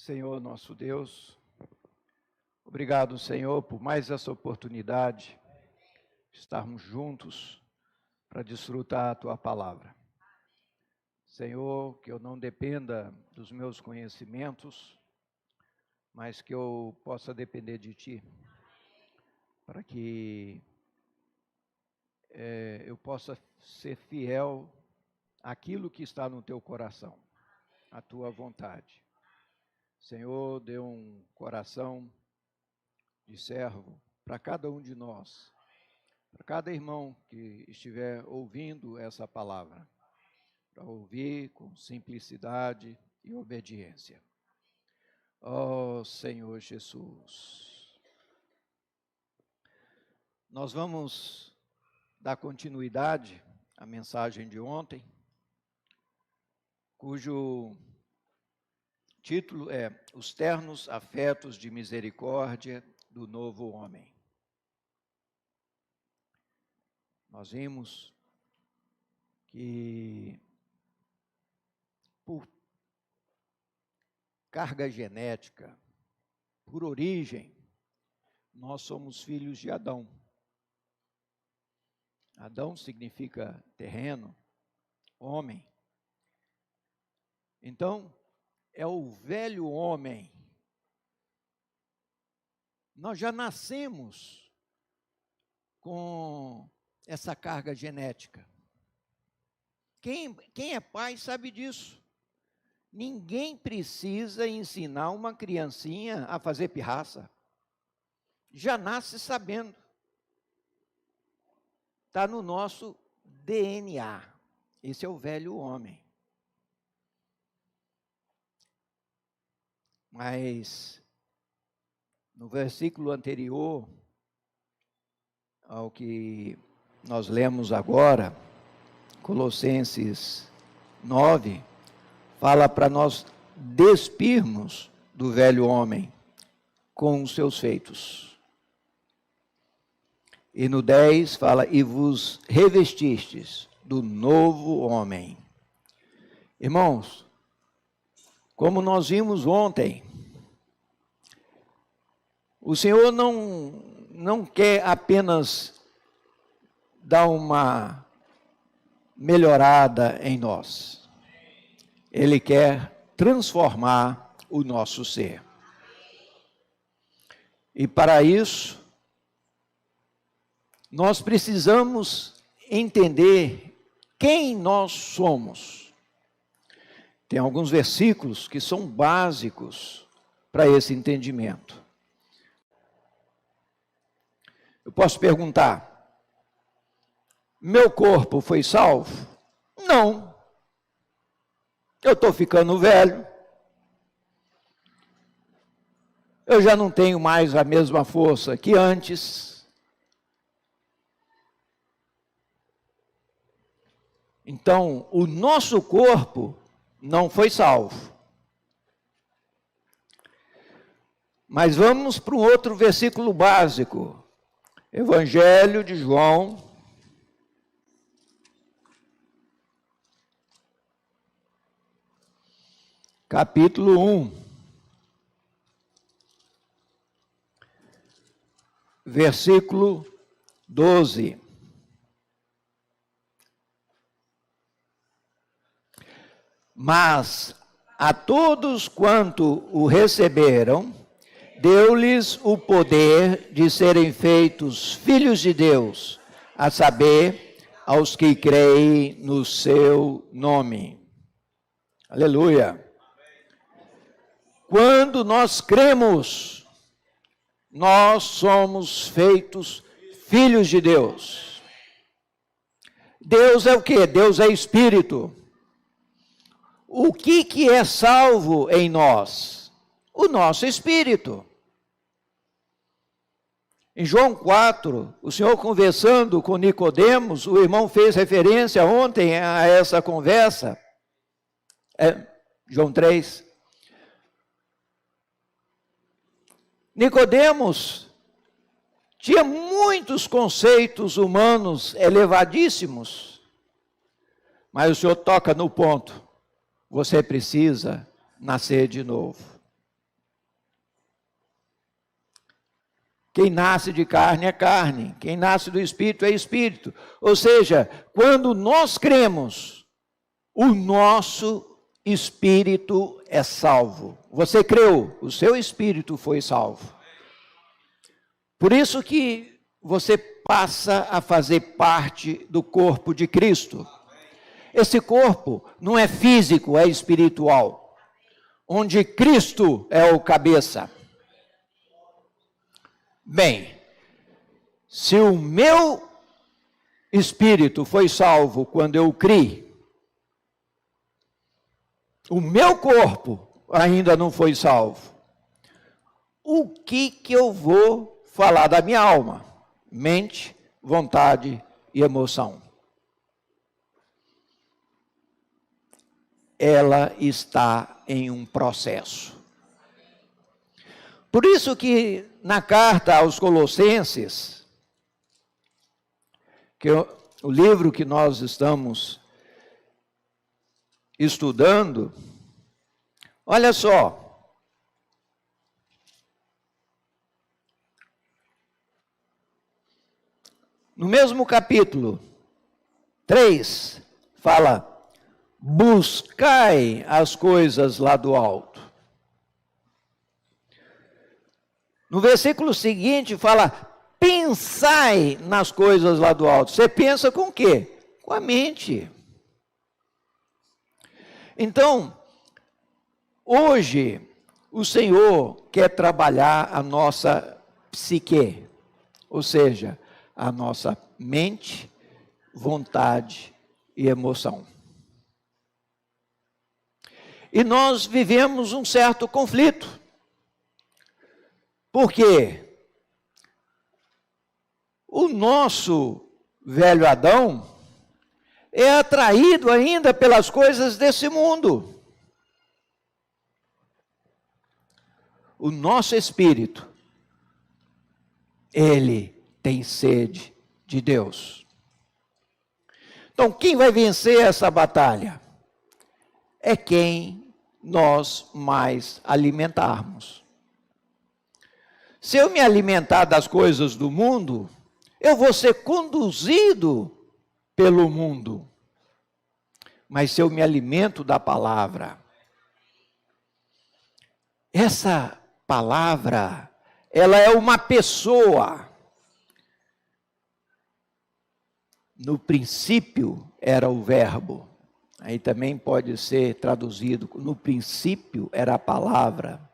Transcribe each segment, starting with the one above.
Senhor nosso Deus, obrigado, Senhor, por mais essa oportunidade de estarmos juntos para desfrutar a Tua palavra. Senhor, que eu não dependa dos meus conhecimentos, mas que eu possa depender de Ti, para que eu possa ser fiel àquilo que está no Teu coração, à Tua vontade. Senhor, dê um coração de servo para cada um de nós, para cada irmão que estiver ouvindo essa palavra, para ouvir com simplicidade e obediência. Ó Senhor Jesus, nós vamos dar continuidade à mensagem de ontem, cujo título é Os Ternos Afetos de Misericórdia do Novo Homem. Nós vimos que por carga genética, por origem, nós somos filhos de Adão. Adão significa terreno, homem. Então, é o velho homem. Nós já nascemos com essa carga genética. Quem é pai sabe disso. Ninguém precisa ensinar uma criancinha a fazer pirraça. Já nasce sabendo. Está no nosso DNA. Esse é o velho homem. Mas, no versículo anterior ao que nós lemos agora, Colossenses 9, fala para nós despirmos do velho homem com os seus feitos. E no 10 fala, e vos revestistes do novo homem. Irmãos, como nós vimos ontem, o Senhor não quer apenas dar uma melhorada em nós. Ele quer transformar o nosso ser. E para isso, nós precisamos entender quem nós somos. Tem alguns versículos que são básicos para esse entendimento. Eu posso perguntar, meu corpo foi salvo? Não. Eu estou ficando velho. Eu já não tenho mais a mesma força que antes. Então, o nosso corpo não foi salvo. Mas vamos para um outro versículo básico. Evangelho de João, capítulo 1, versículo 12. Mas a todos quanto o receberam, deu-lhes o poder de serem feitos filhos de Deus, a saber, aos que creem no seu nome. Aleluia. Quando nós cremos, nós somos feitos filhos de Deus. Deus é o quê? Deus é Espírito. O que é salvo em nós? O nosso espírito. Em João 4, o Senhor conversando com Nicodemos, o irmão fez referência ontem a essa conversa. João 3. Nicodemos tinha muitos conceitos humanos elevadíssimos, mas o Senhor toca no ponto. Você precisa nascer de novo. Quem nasce de carne é carne, quem nasce do Espírito é Espírito. Ou seja, quando nós cremos, o nosso espírito é salvo. Você creu, o seu espírito foi salvo. Por isso que você passa a fazer parte do corpo de Cristo. Esse corpo não é físico, é espiritual, onde Cristo é o cabeça. Bem, se o meu espírito foi salvo quando eu criei, o meu corpo ainda não foi salvo, o que eu vou falar da minha alma? Mente, vontade e emoção. Ela está em um processo. Por isso que na carta aos Colossenses, que o livro que nós estamos estudando, olha só, no mesmo capítulo 3, fala: buscai as coisas lá do alto. No versículo seguinte fala: pensai nas coisas lá do alto. Você pensa com o quê? Com a mente. Então, hoje, o Senhor quer trabalhar a nossa psique, ou seja, a nossa mente, vontade e emoção. E nós vivemos um certo conflito. Por quê? O nosso velho Adão é atraído ainda pelas coisas desse mundo. O nosso espírito, ele tem sede de Deus. Então, quem vai vencer essa batalha? É quem nós mais alimentarmos. Se eu me alimentar das coisas do mundo, eu vou ser conduzido pelo mundo. Mas se eu me alimento da palavra, essa palavra, ela é uma pessoa. No princípio era o verbo. Aí também pode ser traduzido, no princípio era a palavra.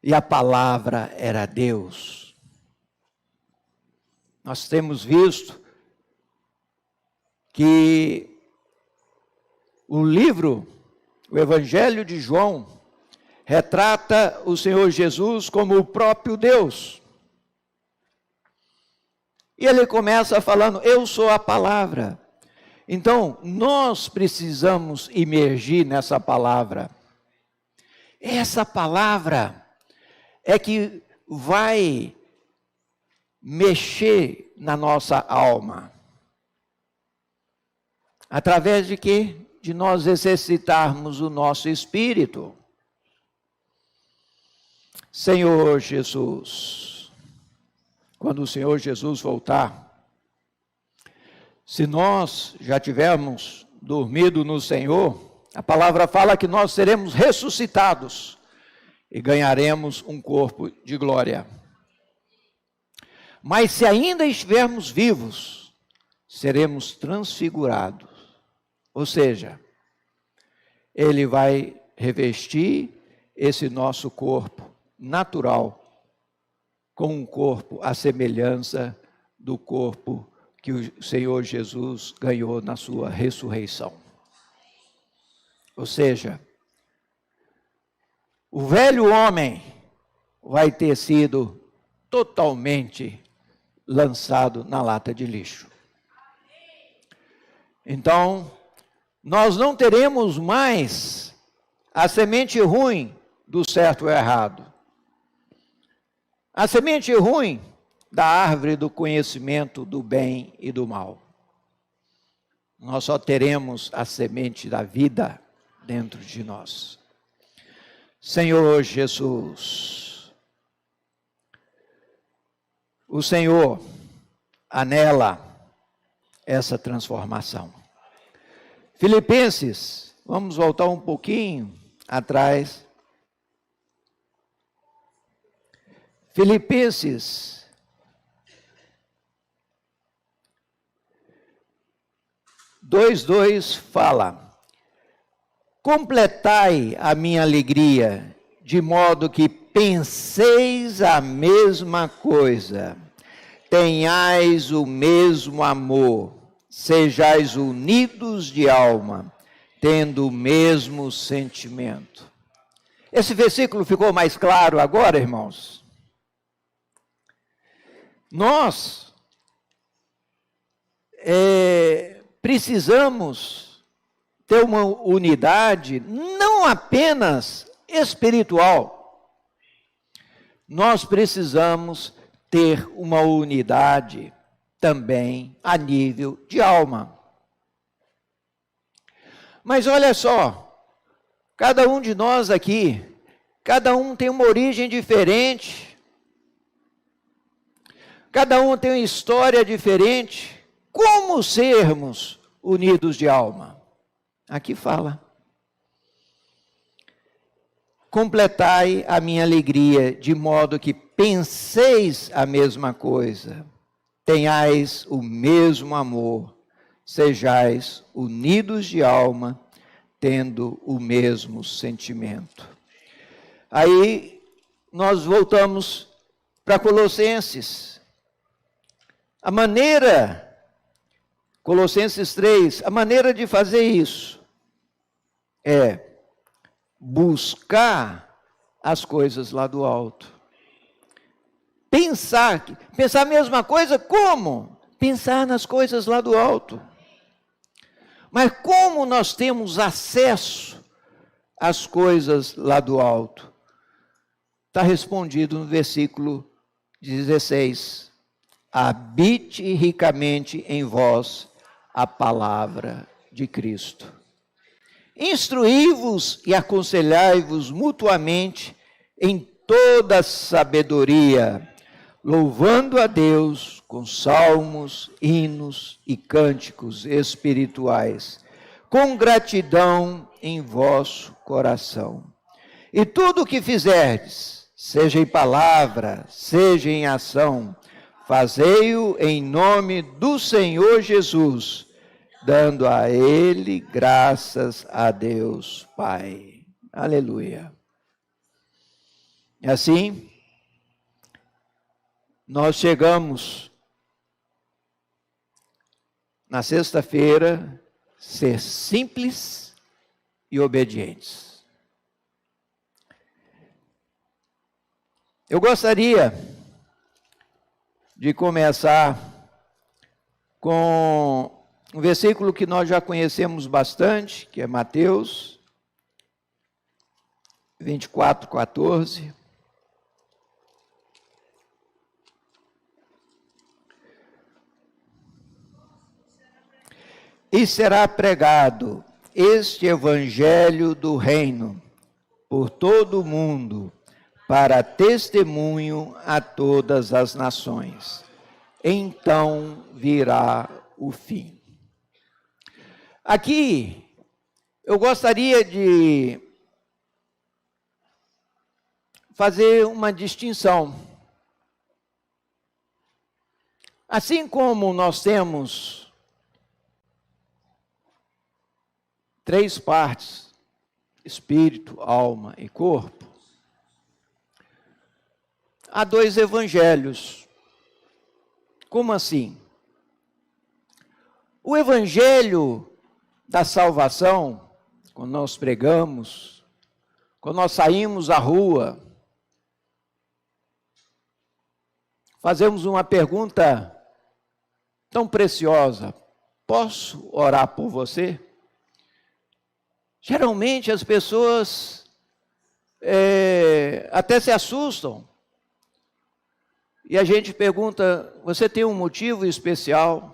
E a palavra era Deus. Nós temos visto que o Evangelho de João, retrata o Senhor Jesus como o próprio Deus. E ele começa falando: eu sou a palavra. Então, nós precisamos imergir nessa palavra. Essa palavra é que vai mexer na nossa alma. Através de quê? De nós exercitarmos o nosso espírito. Senhor Jesus, quando o Senhor Jesus voltar, se nós já tivermos dormido no Senhor, a palavra fala que nós seremos ressuscitados e ganharemos um corpo de glória. Mas se ainda estivermos vivos, seremos transfigurados. Ou seja, Ele vai revestir esse nosso corpo natural com um corpo à semelhança do corpo que o Senhor Jesus ganhou na sua ressurreição. Ou seja, o velho homem vai ter sido totalmente lançado na lata de lixo. Então, nós não teremos mais a semente ruim do certo ou errado. A semente ruim da árvore do conhecimento do bem e do mal. Nós só teremos a semente da vida dentro de nós. Senhor Jesus, O Senhor anela essa transformação. Filipenses, vamos voltar um pouquinho atrás. Filipenses 2:2 fala: completai a minha alegria, de modo que penseis a mesma coisa, tenhais o mesmo amor, sejais unidos de alma, tendo o mesmo sentimento. Esse versículo ficou mais claro agora, irmãos? Nós precisamos ter uma unidade não apenas espiritual, nós precisamos ter uma unidade também a nível de alma. Mas olha só, cada um de nós aqui, cada um tem uma origem diferente, cada um tem uma história diferente. Como sermos unidos de alma? Aqui fala: completai a minha alegria, de modo que penseis a mesma coisa, tenhais o mesmo amor, sejais unidos de alma, tendo o mesmo sentimento. Aí nós voltamos para Colossenses. A maneira, Colossenses 3, a maneira de fazer isso é buscar as coisas lá do alto. Pensar a mesma coisa, como? Pensar nas coisas lá do alto. Mas como nós temos acesso às coisas lá do alto? Está respondido no versículo 16. Habite ricamente em vós a palavra de Cristo. Instruí-vos e aconselhai-vos mutuamente em toda sabedoria, louvando a Deus com salmos, hinos e cânticos espirituais, com gratidão em vosso coração. E tudo o que fizerdes, seja em palavra, seja em ação, fazei-o em nome do Senhor Jesus, dando a Ele graças a Deus Pai. Aleluia. E assim, nós chegamos na sexta-feira, ser simples e obedientes. Eu gostaria de começar com um versículo que nós já conhecemos bastante, que é Mateus 24:14. E será pregado este evangelho do reino por todo o mundo, para testemunho a todas as nações. Então virá o fim. Aqui, eu gostaria de fazer uma distinção. Assim como nós temos 3 partes, espírito, alma e corpo, há 2 evangelhos. Como assim? O evangelho da salvação, quando nós pregamos, quando nós saímos à rua, fazemos uma pergunta tão preciosa: posso orar por você? Geralmente as pessoas até se assustam. E a gente pergunta: você tem um motivo especial?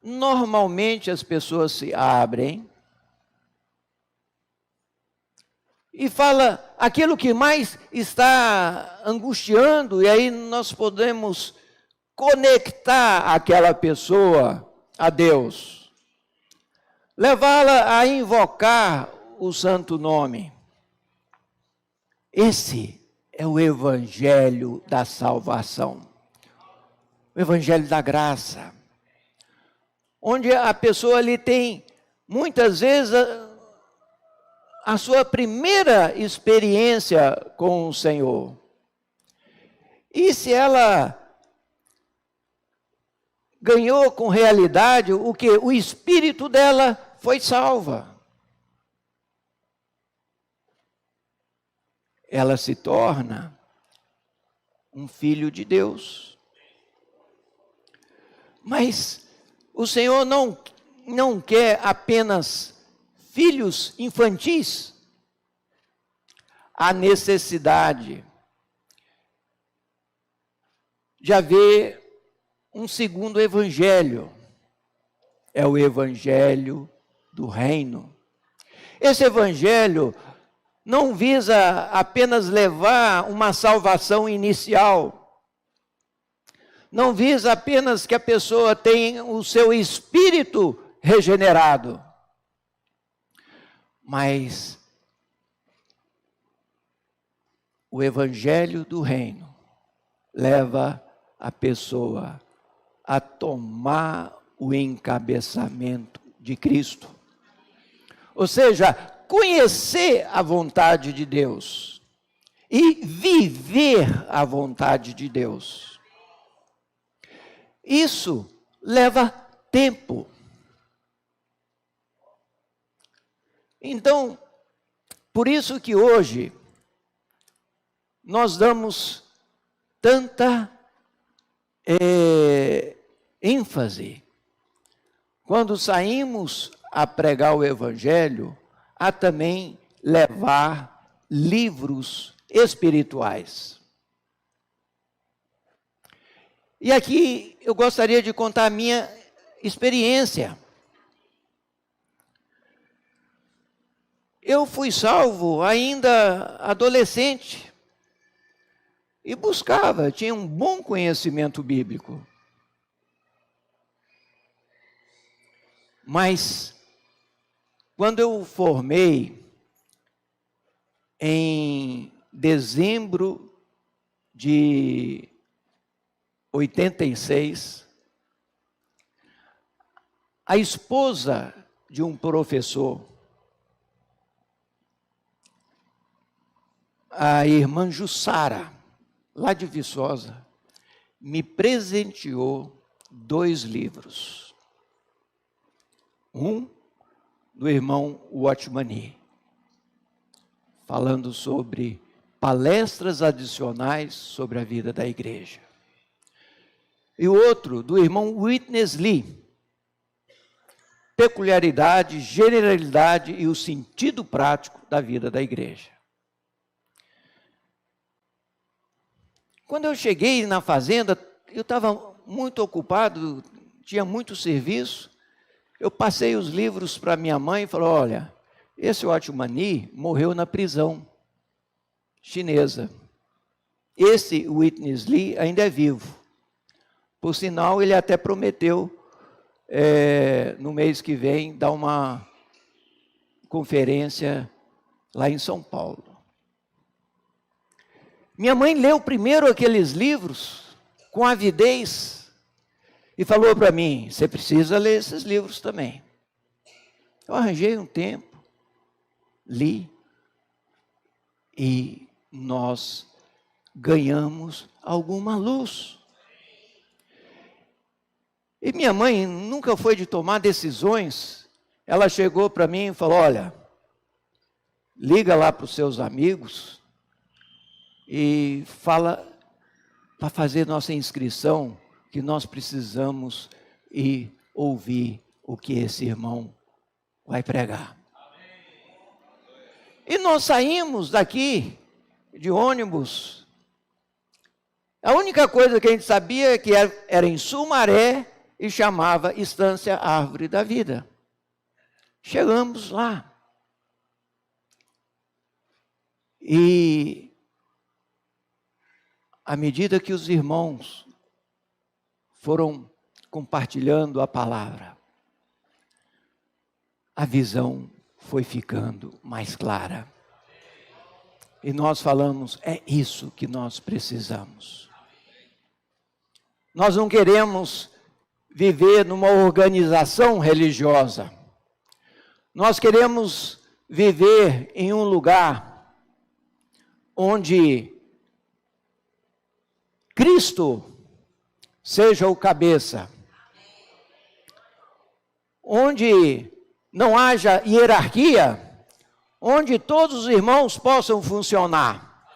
Normalmente as pessoas se abrem e fala aquilo que mais está angustiando, e aí nós podemos conectar aquela pessoa a Deus, levá-la a invocar o santo nome. Esse é o evangelho da salvação, o evangelho da graça, onde a pessoa ali tem, muitas vezes, a sua primeira experiência com o Senhor. E se ela ganhou com realidade o que? O espírito dela foi salva. Ela se torna um filho de Deus. Mas o Senhor não quer apenas filhos infantis. Há necessidade de haver um segundo evangelho. É o evangelho do reino. Esse evangelho não visa apenas levar uma salvação inicial. Não visa apenas que a pessoa tenha o seu espírito regenerado. Mas o evangelho do reino leva a pessoa a tomar o encabeçamento de Cristo. Ou seja, conhecer a vontade de Deus e viver a vontade de Deus. Isso leva tempo. Então, por isso que hoje nós damos tanta ênfase, quando saímos a pregar o evangelho, a também levar livros espirituais. E aqui eu gostaria de contar a minha experiência. Eu fui salvo ainda adolescente e tinha um bom conhecimento bíblico. Mas, quando eu formei, em dezembro de 86, a esposa de um professor, a irmã Jussara, lá de Viçosa, me presenteou 2 livros. Um do irmão Watchmani, falando sobre palestras adicionais sobre a vida da igreja. E o outro do irmão Witness Lee, peculiaridade, generalidade e o sentido prático da vida da igreja. Quando eu cheguei na fazenda, eu estava muito ocupado, tinha muito serviço. Eu passei os livros para minha mãe e falei, olha, esse Watchmani morreu na prisão chinesa. Esse Witness Lee ainda é vivo. Por sinal, ele até prometeu, no mês que vem, dar uma conferência lá em São Paulo. Minha mãe leu primeiro aqueles livros com avidez e falou para mim, você precisa ler esses livros também. Eu arranjei um tempo, li e nós ganhamos alguma luz. E minha mãe nunca foi de tomar decisões. Ela chegou para mim e falou, olha, liga lá para os seus amigos e fala para fazer nossa inscrição, que nós precisamos ir ouvir o que esse irmão vai pregar. E nós saímos daqui de ônibus. A única coisa que a gente sabia é que era em Sumaré e chamava Estância Árvore da Vida. Chegamos lá. E à medida que os irmãos foram compartilhando a palavra, a visão foi ficando mais clara. E nós falamos, é isso que nós precisamos. Nós não queremos viver numa organização religiosa. Nós queremos viver em um lugar onde Cristo seja o cabeça. Onde não haja hierarquia, onde todos os irmãos possam funcionar.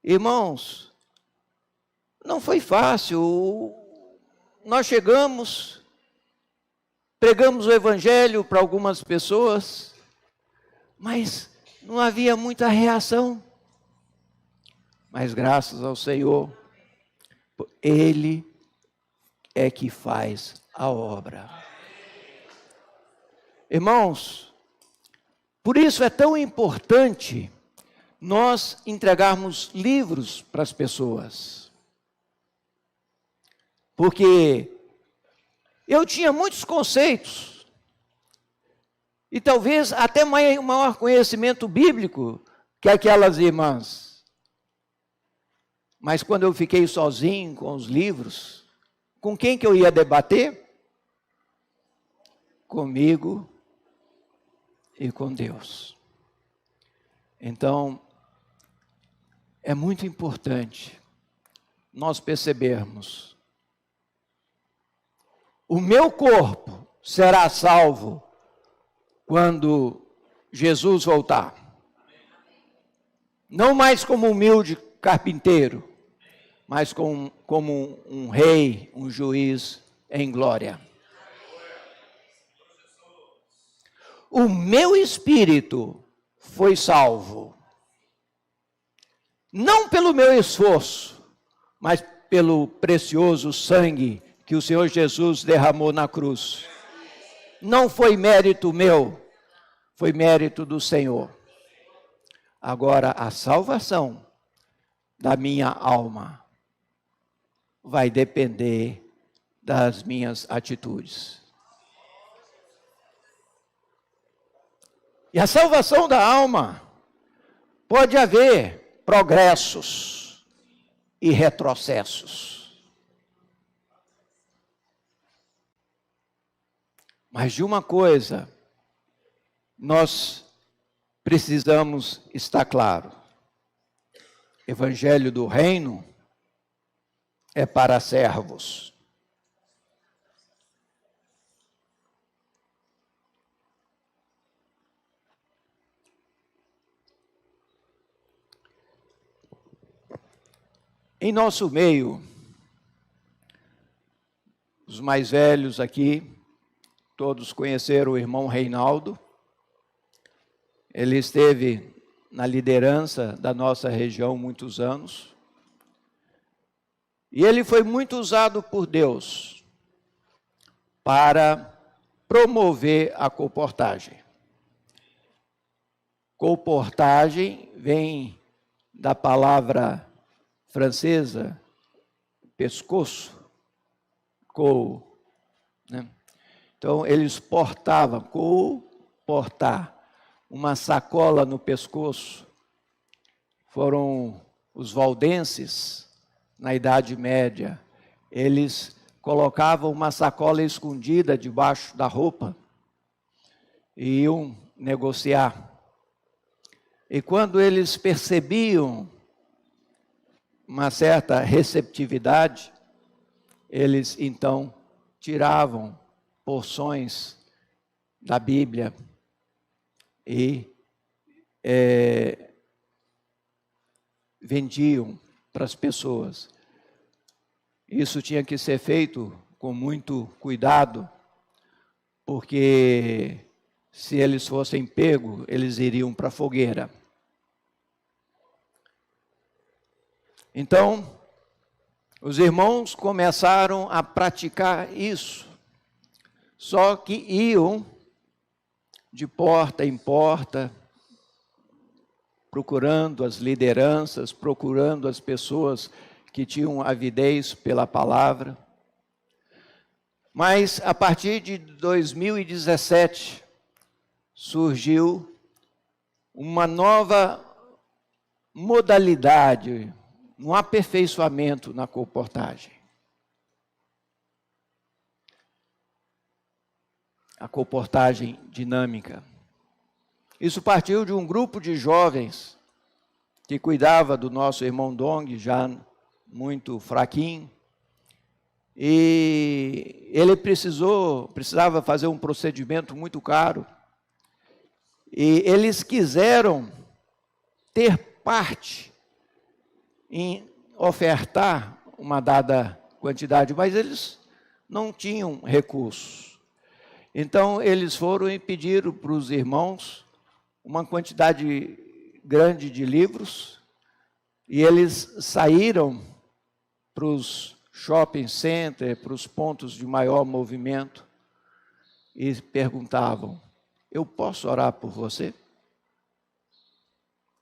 Irmãos, não foi fácil. Nós chegamos, pregamos o evangelho para algumas pessoas, mas não havia muita reação. Mas graças ao Senhor, Ele é que faz a obra. Irmãos, por isso é tão importante nós entregarmos livros para as pessoas. Porque eu tinha muitos conceitos, e talvez até maior conhecimento bíblico que aquelas irmãs. Mas quando eu fiquei sozinho com os livros, com quem que eu ia debater? Comigo e com Deus. Então, é muito importante nós percebermos: o meu corpo será salvo quando Jesus voltar. Não mais como humilde carpinteiro, mas como um rei, um juiz em glória. O meu espírito foi salvo, não pelo meu esforço, mas pelo precioso sangue que o Senhor Jesus derramou na cruz. Não foi mérito meu, foi mérito do Senhor. Agora, a salvação da minha alma vai depender das minhas atitudes. E a salvação da alma pode haver progressos e retrocessos. Mas de uma coisa nós precisamos estar claro: Evangelho do Reino é para servos. Em nosso meio, os mais velhos aqui, todos conheceram o irmão Reinaldo. Ele esteve na liderança da nossa região muitos anos. E ele foi muito usado por Deus para promover a colportagem. Colportagem vem da palavra francesa, pescoço, col, né? Então, eles portavam, portar, uma sacola no pescoço. Foram os valdenses, na Idade Média, eles colocavam uma sacola escondida debaixo da roupa e iam negociar. E quando eles percebiam uma certa receptividade, eles então tiravam porções da Bíblia e vendiam para as pessoas. Isso tinha que ser feito com muito cuidado, porque se eles fossem pegos, eles iriam para a fogueira. Então, os irmãos começaram a praticar isso, só que iam de porta em porta, procurando as lideranças, procurando as pessoas que tinham avidez pela palavra. Mas, a partir de 2017, surgiu uma nova modalidade, um aperfeiçoamento na colportagem. A colportagem dinâmica. Isso partiu de um grupo de jovens que cuidava do nosso irmão Dong, já muito fraquinho, e ele precisava fazer um procedimento muito caro, e eles quiseram ter parte em ofertar uma dada quantidade, mas eles não tinham recursos. Então, eles foram e pediram para os irmãos uma quantidade grande de livros, e eles saíram para os shopping center, para os pontos de maior movimento, e perguntavam: eu posso orar por você?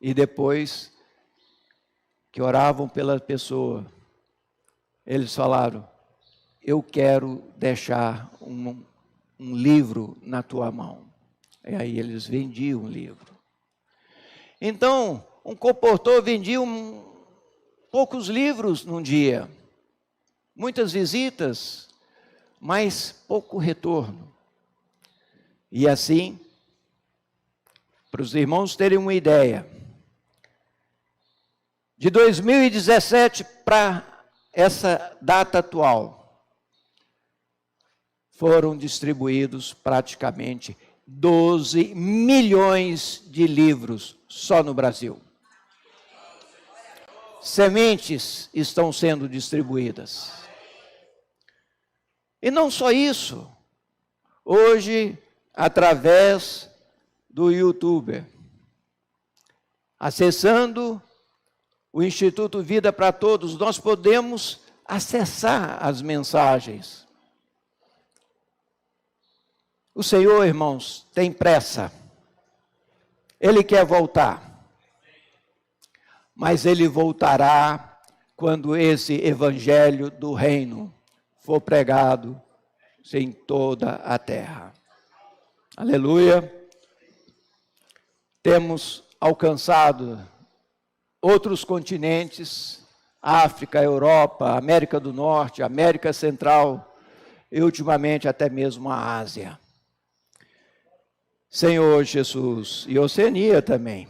E depois que oravam pela pessoa, eles falaram: eu quero deixar um livro na tua mão. E aí eles vendiam um livro. Então, um comportor vendia poucos livros num dia, muitas visitas, mas pouco retorno. E assim, para os irmãos terem uma ideia, de 2017 para essa data atual, foram distribuídos praticamente 12 milhões de livros só no Brasil. Sementes estão sendo distribuídas. E não só isso, hoje, através do YouTube, acessando o Instituto Vida para Todos, nós podemos acessar as mensagens. O Senhor, irmãos, tem pressa. Ele quer voltar. Mas Ele voltará quando esse evangelho do reino for pregado em toda a terra. Aleluia. Temos alcançado outros continentes, África, Europa, América do Norte, América Central e ultimamente até mesmo a Ásia. Senhor Jesus, e Oceania também.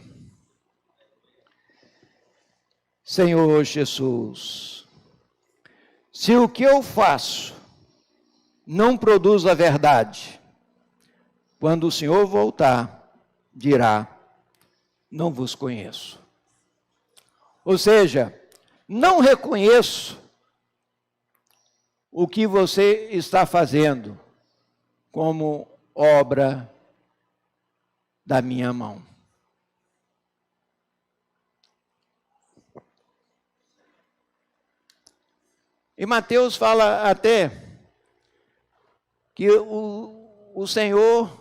Senhor Jesus, se o que eu faço não produz a verdade, quando o Senhor voltar, dirá: não vos conheço. Ou seja, não reconheço o que você está fazendo como obra da minha mão. E Mateus fala até que o Senhor,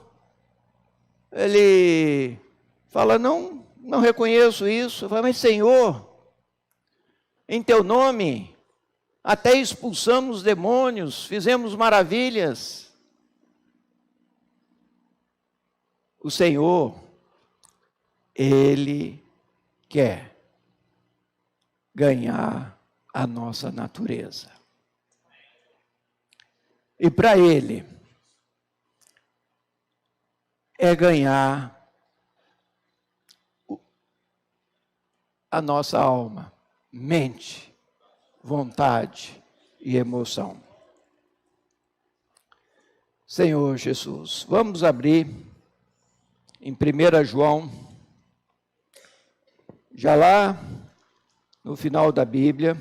ele fala: não reconheço isso. Eu falo: mas Senhor, em teu nome até expulsamos demônios, fizemos maravilhas. O Senhor, Ele quer ganhar a nossa natureza. E para Ele, é ganhar a nossa alma, mente, vontade e emoção. Senhor Jesus, vamos abrir em 1 João, já lá no final da Bíblia,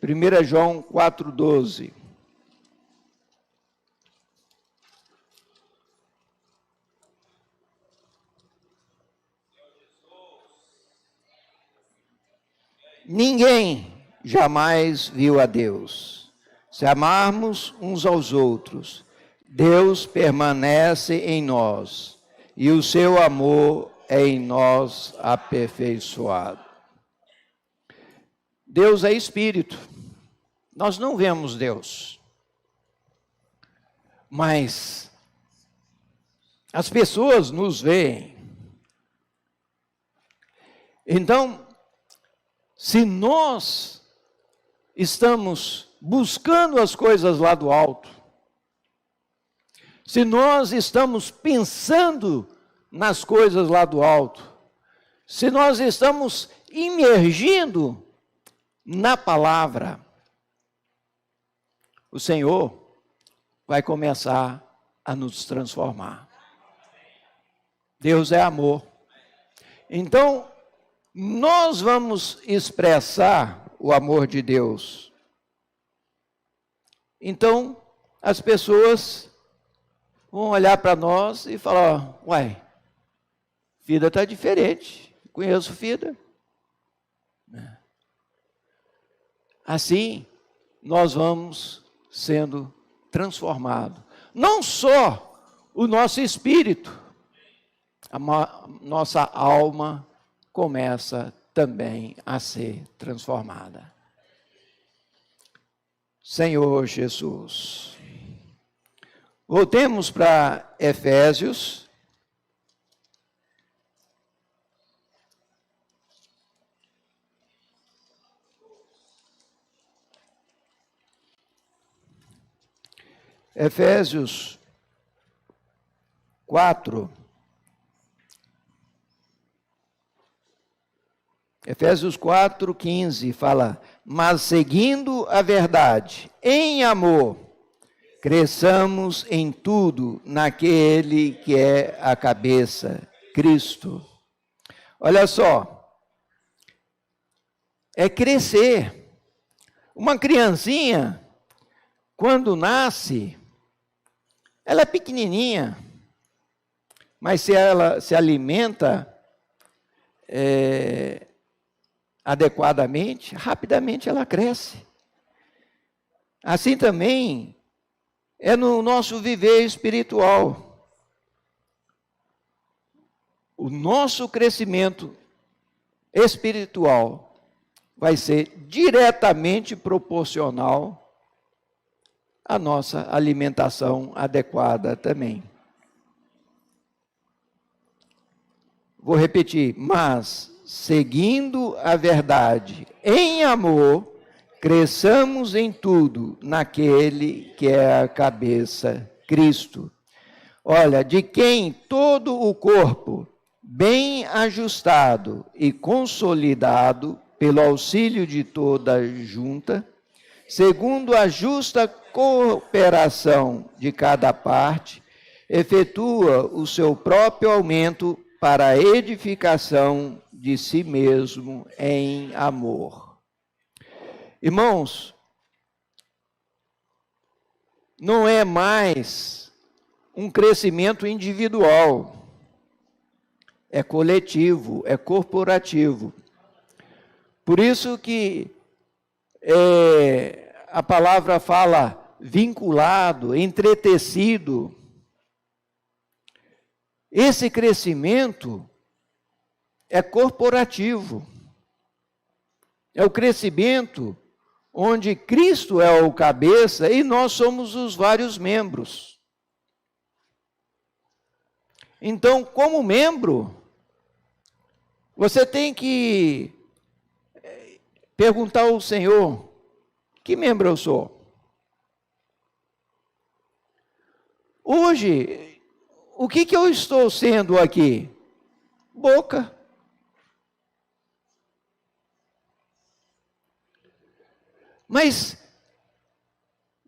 1 João 4,12. Ninguém jamais viu a Deus. Se amarmos uns aos outros, Deus permanece em nós e o seu amor é em nós aperfeiçoado. Deus é Espírito. Nós não vemos Deus, mas as pessoas nos veem. Então, se nós estamos buscando as coisas lá do alto, se nós estamos pensando nas coisas lá do alto, se nós estamos imergindo na palavra, o Senhor vai começar a nos transformar. Deus é amor. Então, nós vamos expressar o amor de Deus. Então, as pessoas vão olhar para nós e falar: uai, Fida está diferente. Conheço Fida. Assim, nós vamos sendo transformados. Não só o nosso espírito, a nossa alma começa também a ser transformada. Senhor Jesus. Voltemos para Efésios. Efésios 4. Efésios 4:15 fala: mas seguindo a verdade, em amor, cresçamos em tudo naquele que é a cabeça, Cristo. Olha só, é crescer. Uma criancinha, quando nasce, ela é pequenininha, mas se ela se alimenta adequadamente, rapidamente ela cresce. Assim também é no nosso viver espiritual. O nosso crescimento espiritual vai ser diretamente proporcional à nossa alimentação adequada também. Vou repetir: mas seguindo a verdade em amor, cresçamos em tudo naquele que é a cabeça, Cristo. Olha, de quem todo o corpo, bem ajustado e consolidado pelo auxílio de toda junta, segundo a justa cooperação de cada parte, efetua o seu próprio aumento para a edificação de si mesmo em amor. Irmãos, não é mais um crescimento individual, é coletivo, é corporativo. Por isso que a palavra fala vinculado, entretecido. Esse crescimento é corporativo. É o crescimento onde Cristo é o cabeça e nós somos os vários membros. Então, como membro, você tem que perguntar ao Senhor: que membro eu sou? Hoje, o que eu estou sendo aqui? Boca. Mas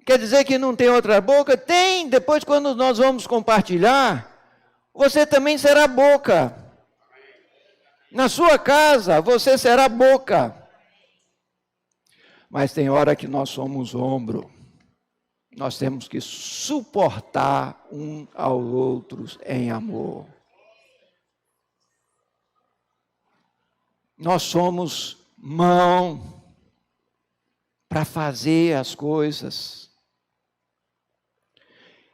quer dizer que não tem outra boca? Tem. Depois, quando nós vamos compartilhar, você também será boca. Na sua casa, você será boca. Mas tem hora que nós somos ombro. Nós temos que suportar um aos outros em amor. Nós somos mão para fazer as coisas.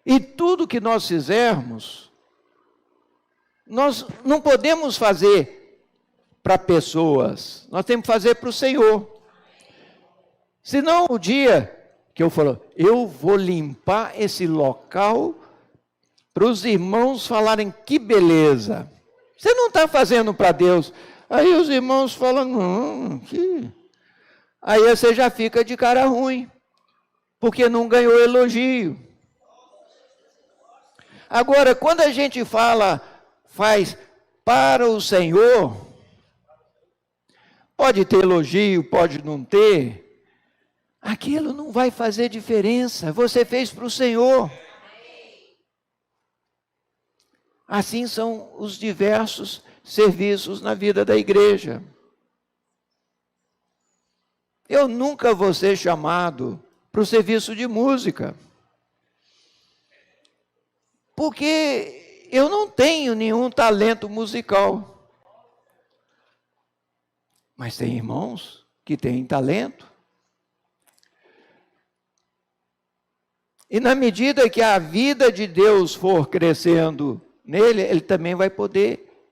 E tudo que nós fizermos, Nós não podemos fazer para pessoas, nós temos que fazer para o Senhor. Senão o dia que eu falo, eu vou limpar esse local para os irmãos falarem que beleza. Você não está fazendo para Deus. Aí os irmãos falam, que... Aí você já fica de cara ruim, porque não ganhou elogio. Agora, quando a gente faz para o Senhor, pode ter elogio, pode não ter, aquilo não vai fazer diferença, você fez para o Senhor. Assim são os diversos serviços na vida da igreja. Eu nunca vou ser chamado para o serviço de música, porque eu não tenho nenhum talento musical. Mas tem irmãos que têm talento. E na medida que a vida de Deus for crescendo nele, ele também vai poder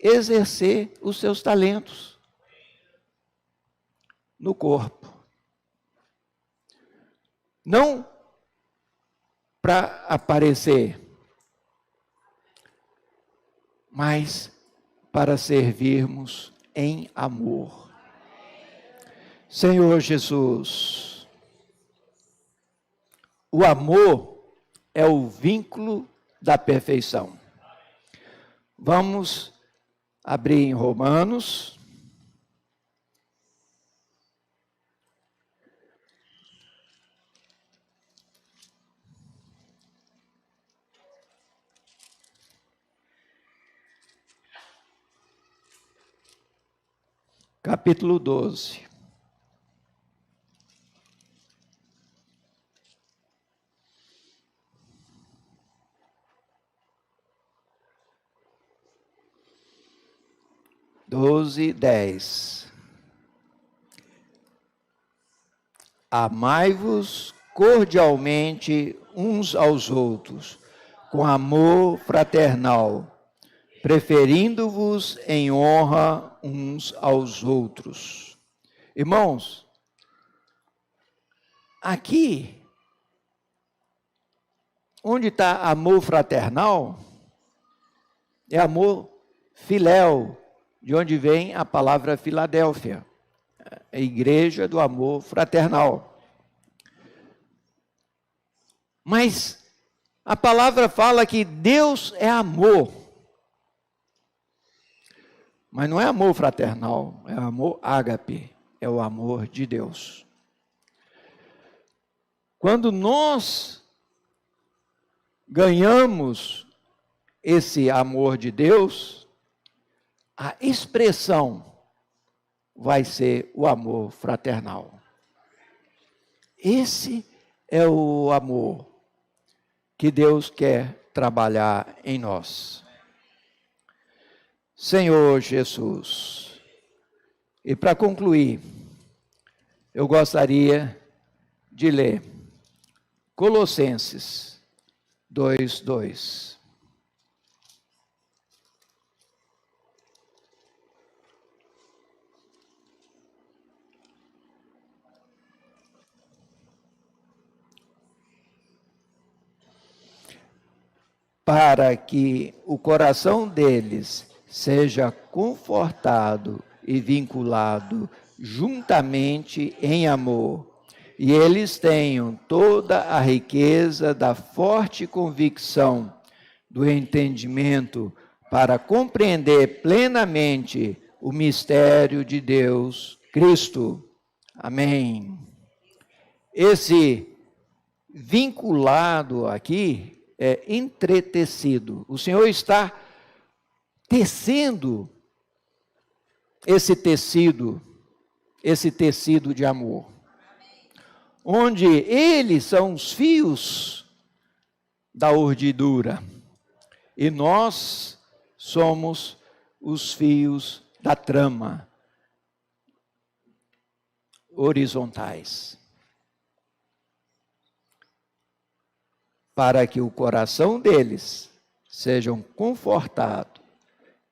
exercer os seus talentos no corpo. Não para aparecer, mas para servirmos em amor. Senhor Jesus, o amor é o vínculo da perfeição. Vamos abrir em Romanos. Capítulo 12. Doze, 10. Amai-vos cordialmente uns aos outros, com amor fraternal, preferindo-vos em honra uns aos outros. Irmãos, aqui, onde está amor fraternal, é amor filéu, de onde vem a palavra Filadélfia, a igreja do amor fraternal. Mas a palavra fala que Deus é amor. Mas não é amor fraternal, é amor ágape, é o amor de Deus. Quando nós ganhamos esse amor de Deus, a expressão vai ser o amor fraternal. Esse é o amor que Deus quer trabalhar em nós. Senhor Jesus, e para concluir, eu gostaria de ler Colossenses 2:2. Para que o coração deles seja confortado e vinculado juntamente em amor, e eles tenham toda a riqueza da forte convicção do entendimento para compreender plenamente o mistério de Deus, Cristo. Amém. Esse vinculado aqui é entretecido. O Senhor está tecendo esse tecido de amor, onde eles são os fios da urdidura e nós somos os fios da trama horizontais, para que o coração deles sejam confortados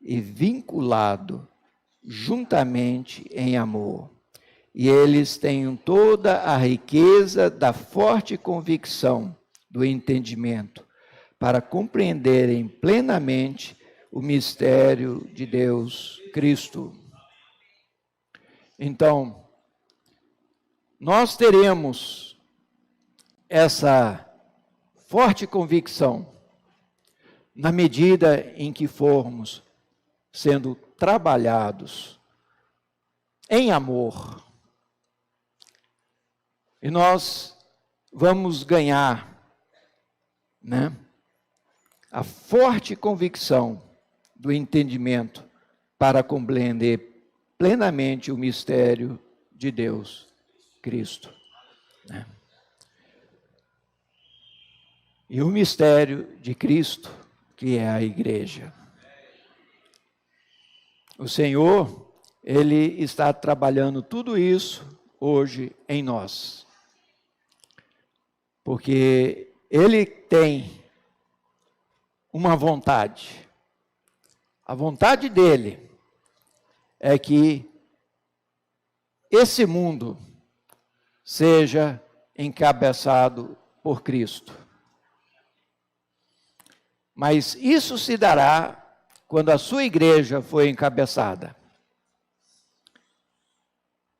e vinculados juntamente em amor, e eles tenham toda a riqueza da forte convicção do entendimento, para compreenderem plenamente o mistério de Deus Cristo. Então, nós teremos essa forte convicção na medida em que formos sendo trabalhados em amor. E nós vamos ganhar, a forte convicção do entendimento para compreender plenamente o mistério de Deus Cristo. E o mistério de Cristo, que é a igreja. O Senhor, Ele está trabalhando tudo isso hoje em nós. Porque Ele tem uma vontade. A vontade dEle é que esse mundo seja encabeçado por Cristo. Mas isso se dará quando a sua igreja for encabeçada.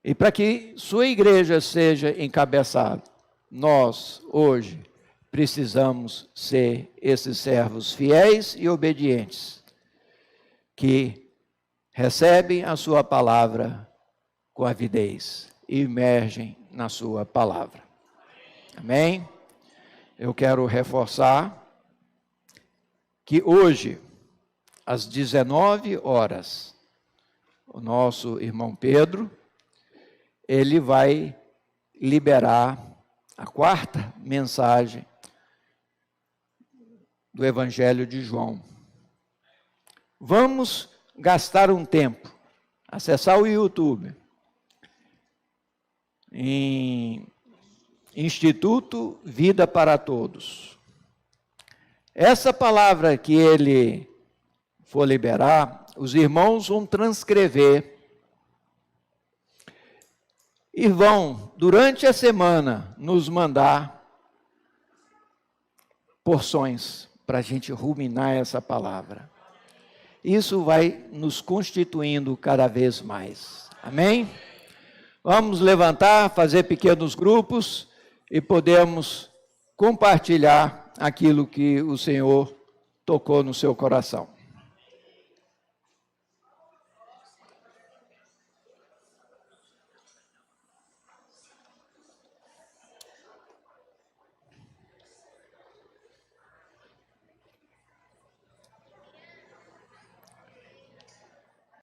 E para que sua igreja seja encabeçada, nós, hoje, precisamos ser esses servos fiéis e obedientes, que recebem a sua palavra com avidez e emergem na sua palavra. Amém? Eu quero reforçar que hoje, às 19 horas, o nosso irmão Pedro, ele vai liberar a quarta mensagem do Evangelho de João. Vamos gastar um tempo, acessar o YouTube, em Instituto Vida para Todos. Essa palavra que ele for liberar, os irmãos vão transcrever e vão, durante a semana, nos mandar porções para a gente ruminar essa palavra. Isso vai nos constituindo cada vez mais. Amém? Vamos levantar, fazer pequenos grupos e podemos compartilhar aquilo que o Senhor tocou no seu coração.